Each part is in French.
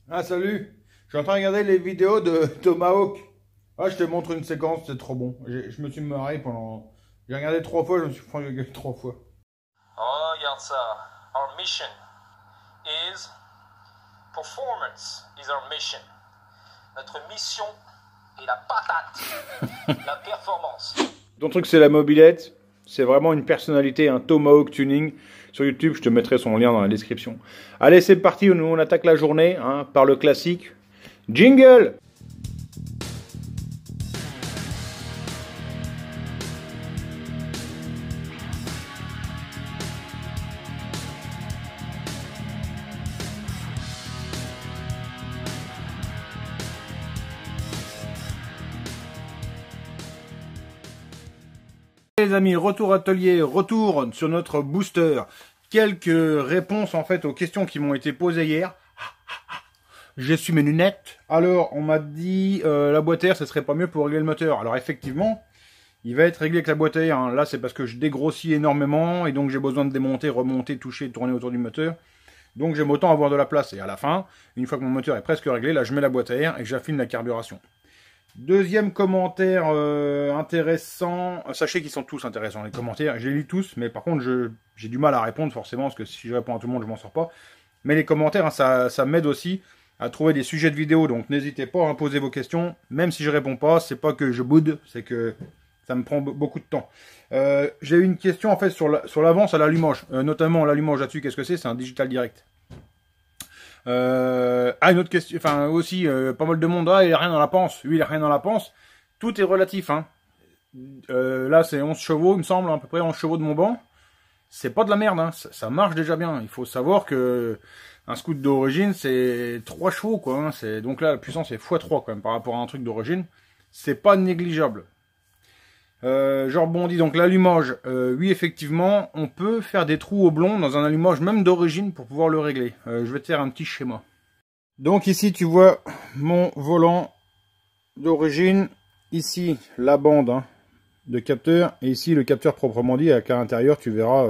Ah salut, je suis en train de regarder les vidéos de Tomahawk. Ah je te montre une séquence, c'est trop bon. Je me suis marré pendant... J'ai regardé 3 fois, je me suis pris la gueule 3 fois. Oh, regarde ça. Our mission is performance is our mission. Notre mission est la patate. La performance. Ton truc c'est la mobilette, c'est vraiment une personnalité, un Tomahawk Tuning. Sur YouTube, je te mettrai son lien dans la description. Allez, c'est parti, nous on attaque la journée par le classique. Jingle! Les amis, retour atelier, retour sur notre booster. Quelques réponses en fait aux questions qui m'ont été posées hier. J'ai su mes lunettes. Alors, on m'a dit la boîte à air, ce serait pas mieux pour régler le moteur. Alors effectivement, il va être réglé avec la boîte à air. Hein. Là, c'est parce que je dégrossis énormément et donc j'ai besoin de démonter, remonter, toucher, tourner autour du moteur. Donc j'aime autant avoir de la place. Et à la fin, une fois que mon moteur est presque réglé, là je mets la boîte à air et j'affine la carburation. Deuxième commentaire intéressant, sachez qu'ils sont tous intéressants les commentaires, je les lis tous, mais par contre j'ai du mal à répondre forcément, parce que si je réponds à tout le monde je m'en sors pas. Mais les commentaires, hein, ça m'aide aussi à trouver des sujets de vidéo, donc n'hésitez pas à poser vos questions, même si je réponds pas, c'est pas que je boude, c'est que ça me prend beaucoup de temps. J'ai eu une question en fait sur l'avance à l'allumage, notamment l'allumage là-dessus, qu'est-ce que c'est un digital direct. Une autre question, enfin aussi pas mal de monde, il a rien dans la panse, lui il a rien dans la panse, tout est relatif, hein. Là c'est 11 chevaux il me semble, à peu près 11 chevaux de mon banc, c'est pas de la merde, hein. Ça marche déjà bien, il faut savoir que un scoot d'origine c'est 3 chevaux quoi, hein. Donc là la puissance est x3 quand même par rapport à un truc d'origine, c'est pas négligeable. Je rebondis, donc l'allumage, oui effectivement, on peut faire des trous oblongs dans un allumage même d'origine pour pouvoir le régler. Je vais te faire un petit schéma. Donc ici tu vois mon volant d'origine, ici la bande de capteur, et ici le capteur proprement dit, avec à l'intérieur tu verras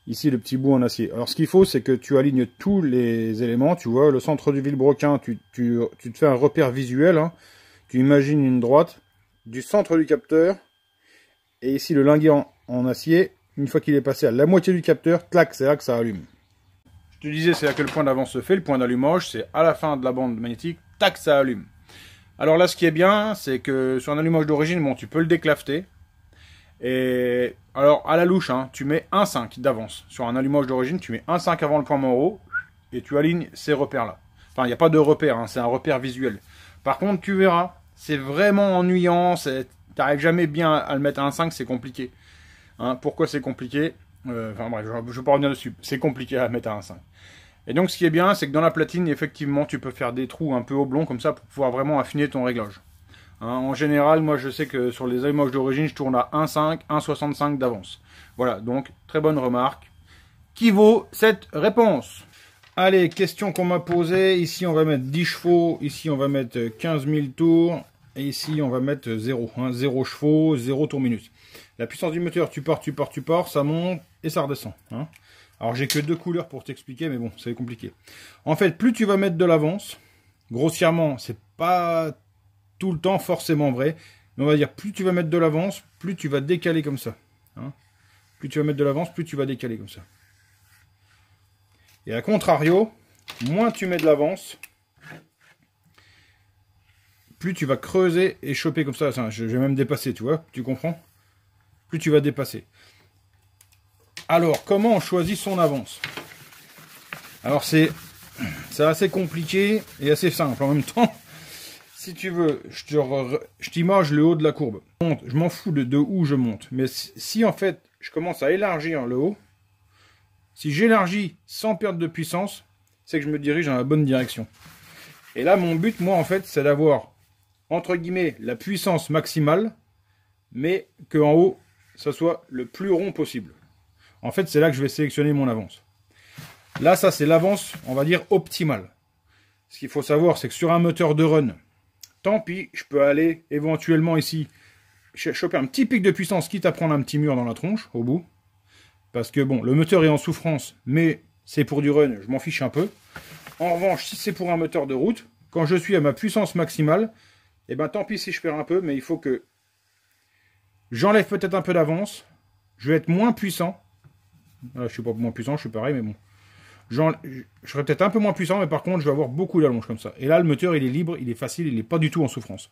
ici le petit bout en acier. Alors ce qu'il faut c'est que tu alignes tous les éléments, tu vois le centre du vilebrequin, tu te fais un repère visuel, hein. Tu imagines une droite du centre du capteur. Et ici le linguet en acier, une fois qu'il est passé à la moitié du capteur, clac, c'est là que ça allume. Je te disais, c'est là que le point d'avance se fait, le point d'allumage, c'est à la fin de la bande magnétique, tac, ça allume. Alors là, ce qui est bien, c'est que sur un allumage d'origine, bon, tu peux le déclafter. Et alors, à la louche, hein, tu mets 1,5 d'avance. Sur un allumage d'origine, tu mets 1,5 avant le point Moreau, et tu alignes ces repères-là. Enfin, il n'y a pas de repère, hein, c'est un repère visuel. Par contre, tu verras, c'est vraiment ennuyant, t'arrives jamais bien à le mettre à 1,5, c'est compliqué. Hein, pourquoi c'est compliqué? Enfin bref, je ne vais pas revenir dessus. C'est compliqué à mettre à 1,5. Et donc ce qui est bien, c'est que dans la platine, effectivement, tu peux faire des trous un peu oblongs comme ça pour pouvoir vraiment affiner ton réglage. Hein, en général, moi je sais que sur les allumages d'origine, je tourne à 1,5, 1,65 d'avance. Voilà, donc très bonne remarque. Qui vaut cette réponse? Allez, question qu'on m'a posée. Ici, on va mettre 10 chevaux. Ici, on va mettre 15 000 tours. Et ici, on va mettre 0. 0 chevaux, 0 tours minute. La puissance du moteur, tu pars, ça monte et ça redescend. Hein. Alors, j'ai que 2 couleurs pour t'expliquer, mais bon, c'est compliqué. En fait, plus tu vas mettre de l'avance, grossièrement, c'est pas tout le temps forcément vrai, mais on va dire, plus tu vas mettre de l'avance, plus tu vas décaler comme ça. Hein. Plus tu vas mettre de l'avance, plus tu vas décaler comme ça. Et à contrario, moins tu mets de l'avance, plus tu vas creuser et choper comme ça. Je vais même dépasser, tu vois, tu comprends? Plus tu vas dépasser. Alors, comment on choisit son avance? Alors, c'est assez compliqué et assez simple en même temps. Si tu veux, je t'image le haut de la courbe. Je m'en fous de où je monte. Mais si en fait, je commence à élargir le haut, si j'élargis sans perdre de puissance, c'est que je me dirige dans la bonne direction. Et là, mon but, moi, en fait, c'est d'avoir, entre guillemets, la puissance maximale, mais qu'en haut, ça soit le plus rond possible. En fait, c'est là que je vais sélectionner mon avance. Là, ça, c'est l'avance, on va dire, optimale. Ce qu'il faut savoir, c'est que sur un moteur de run, tant pis, je peux aller éventuellement ici, choper un petit pic de puissance, quitte à prendre un petit mur dans la tronche, au bout. Parce que bon, le moteur est en souffrance, mais c'est pour du run, je m'en fiche un peu. En revanche, si c'est pour un moteur de route, quand je suis à ma puissance maximale, eh ben tant pis si je perds un peu, mais il faut que j'enlève peut-être un peu d'avance. Je vais être moins puissant. Je suis pas moins puissant, je suis pareil, mais bon. Je serai peut-être un peu moins puissant, mais par contre, je vais avoir beaucoup d'allonge comme ça. Et là, le moteur, il est libre, il est facile, il n'est pas du tout en souffrance.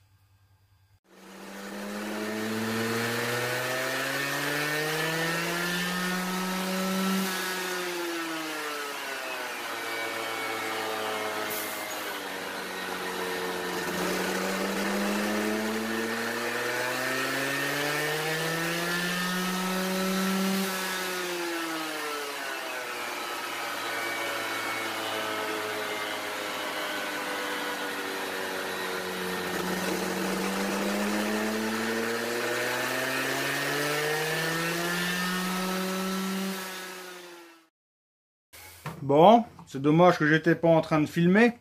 Bon, c'est dommage que j'étais pas en train de filmer.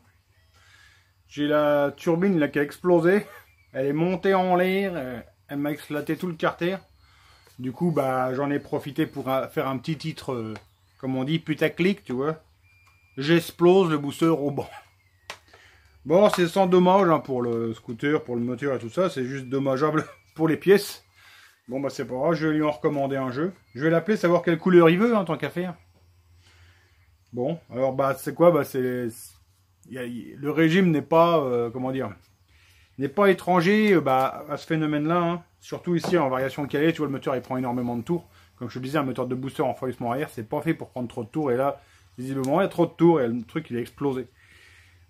J'ai la turbine là qui a explosé. Elle est montée en l'air. Elle m'a éclaté tout le carter. Du coup, bah, j'en ai profité pour faire un petit titre, comme on dit, putaclic, tu vois. J'explose le booster au banc. Bon, c'est sans dommage hein, pour le scooter, pour le moteur et tout ça. C'est juste dommageable pour les pièces. Bon, bah, c'est pas grave. Je vais lui en recommander un jeu. Je vais l'appeler, savoir quelle couleur il veut, hein, tant qu'à faire. Bon, alors bah c'est quoi? Bah c'est le régime n'est pas comment dire, n'est pas étranger bah, à ce phénomène-là. Hein. Surtout ici en variation de calais, tu vois le moteur il prend énormément de tours. Comme je te disais, un moteur de booster en refroidissement arrière, c'est pas fait pour prendre trop de tours. Et là, visiblement, il y a trop de tours et le truc il a explosé.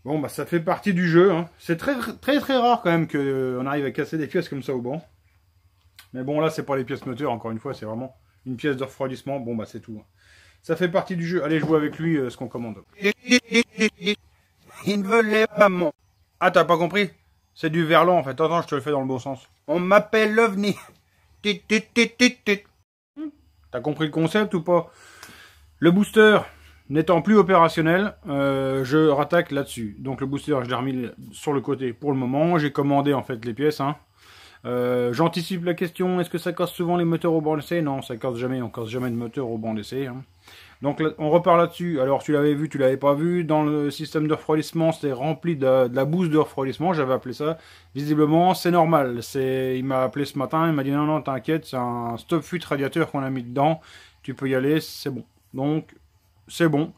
Bon bah ça fait partie du jeu. Hein. C'est très rare quand même qu'on arrive à casser des pièces comme ça au banc. Mais bon là c'est pas les pièces moteurs encore une fois, c'est vraiment une pièce de refroidissement. Bon bah c'est tout. Ça fait partie du jeu. Allez, je vois avec lui ce qu'on commande. Il ne veut pas mon... Ah, t'as pas compris? C'est du verlan en fait. Attends, je te le fais dans le bon sens. On m'appelle l'OVNI. T'as compris le concept ou pas? Le booster n'étant plus opérationnel, je rattaque là-dessus. Donc le booster, je l'ai remis sur le côté pour le moment. J'ai commandé en fait les pièces. Hein. J'anticipe la question, est-ce que ça casse souvent les moteurs au banc d'essai? Non, ça casse jamais, on casse jamais de moteur au banc d'essai. Hein. Donc là, on repart là-dessus. Alors tu l'avais vu, tu l'avais pas vu. Dans le système de refroidissement, c'était rempli de la bouse de refroidissement, j'avais appelé ça. Visiblement, c'est normal. Il m'a appelé ce matin, il m'a dit non, non, t'inquiète, c'est un stop fuite radiateur qu'on a mis dedans. Tu peux y aller, c'est bon. Donc, c'est bon.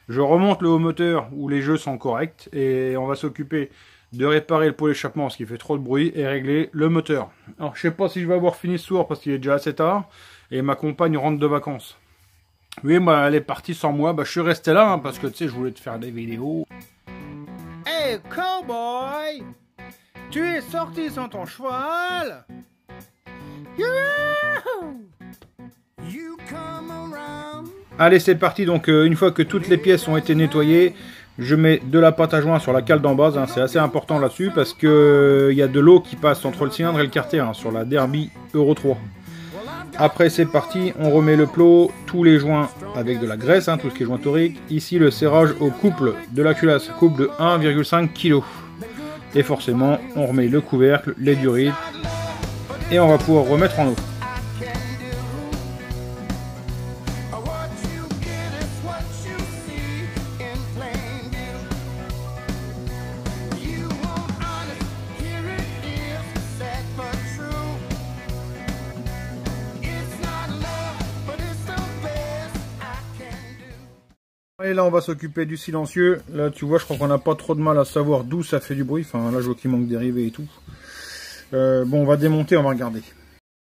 Je remonte le haut moteur où les jeux sont corrects et on va s'occuper de réparer le pot d'échappement parce qu'il fait trop de bruit et régler le moteur. Alors je sais pas si je vais avoir fini ce soir parce qu'il est déjà assez tard et ma compagne rentre de vacances. Oui, bah elle est partie sans moi, bah je suis resté là hein, parce que tu sais je voulais te faire des vidéos. Hey cowboy, tu es sorti sans ton cheval? Allez c'est parti, donc une fois que toutes les pièces ont été nettoyées, je mets de la pâte à joint sur la cale d'en base, hein, c'est assez important là-dessus parce que y a de l'eau qui passe entre le cylindre et le carter hein, sur la Derby Euro 3. Après c'est parti, on remet le plot, tous les joints avec de la graisse, hein, tout ce qui est joint torique. Ici le serrage au couple de la culasse, couple de 1,5 kg. Et forcément on remet le couvercle, les durites et on va pouvoir remettre en eau. Et là on va s'occuper du silencieux. Là tu vois je crois qu'on n'a pas trop de mal à savoir d'où ça fait du bruit. Enfin là je vois qu'il manque des rivets et tout. Bon on va démonter, on va regarder.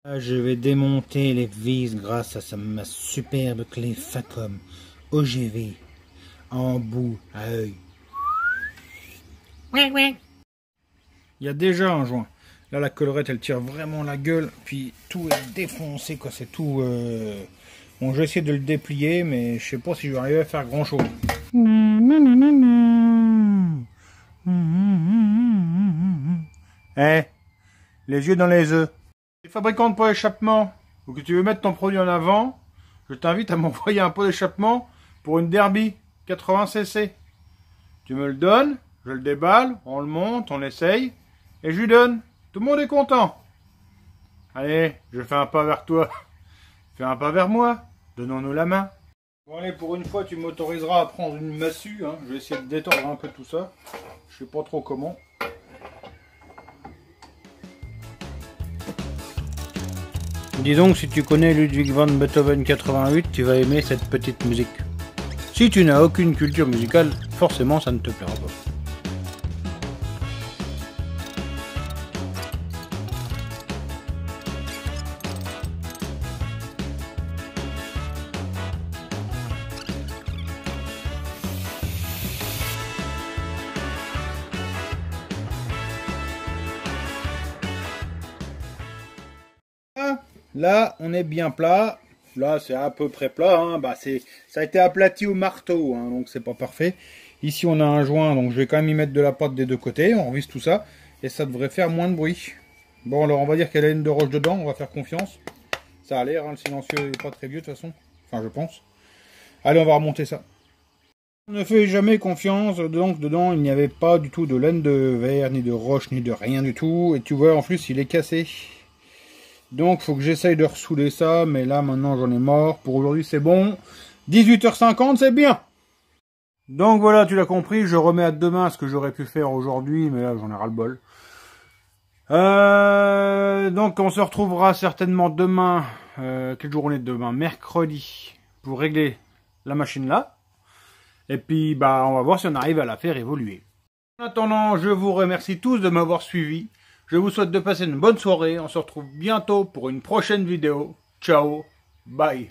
Là, je vais démonter les vis grâce à ma superbe clé Facom OGV en bout à œil. Il y a déjà un joint. Là la collerette elle tire vraiment la gueule. Puis tout est défoncé quoi, c'est tout... Bon, je vais essayer de le déplier, mais je sais pas si je vais arriver à faire grand chose. Eh, les yeux dans les œufs. Les fabricants de pots d'échappement, ou que tu veux mettre ton produit en avant, je t'invite à m'envoyer un pot d'échappement pour une Derby 80cc. Tu me le donnes, je le déballe, on le monte, on essaye, et je lui donne. Tout le monde est content. Allez, je fais un pas vers toi. Fais un pas vers moi. Donnons-nous la main. Bon allez, pour une fois tu m'autoriseras à prendre une massue, hein. Je vais essayer de détendre un peu tout ça. Je sais pas trop comment. Dis donc, si tu connais Ludwig van Beethoven 88, tu vas aimer cette petite musique. Si tu n'as aucune culture musicale, forcément ça ne te plaira pas. Là, on est bien plat. Là, c'est à peu près plat. Hein. Bah, ça a été aplati au marteau, hein, donc c'est pas parfait. Ici, on a un joint, donc je vais quand même y mettre de la pâte des deux côtés. On revisse tout ça et ça devrait faire moins de bruit. Bon, alors on va dire qu'il y a la laine de roche dedans. On va faire confiance. Ça a l'air, hein, le silencieux n'est pas très vieux de toute façon. Enfin, je pense. Allez, on va remonter ça. On ne fait jamais confiance, donc dedans, il n'y avait pas du tout de laine de verre, ni de roche, ni de rien du tout. Et tu vois, en plus, il est cassé. Donc, faut que j'essaye de ressouder ça, mais là, maintenant, j'en ai marre. Pour aujourd'hui, c'est bon. 18h50, c'est bien. Donc, voilà, tu l'as compris, je remets à demain ce que j'aurais pu faire aujourd'hui, mais là, j'en ai ras-le-bol. Donc, on se retrouvera certainement demain. Quelle journée de demain? Mercredi, pour régler la machine là. Et puis, bah, on va voir si on arrive à la faire évoluer. En attendant, je vous remercie tous de m'avoir suivi. Je vous souhaite de passer une bonne soirée. On se retrouve bientôt pour une prochaine vidéo. Ciao, bye.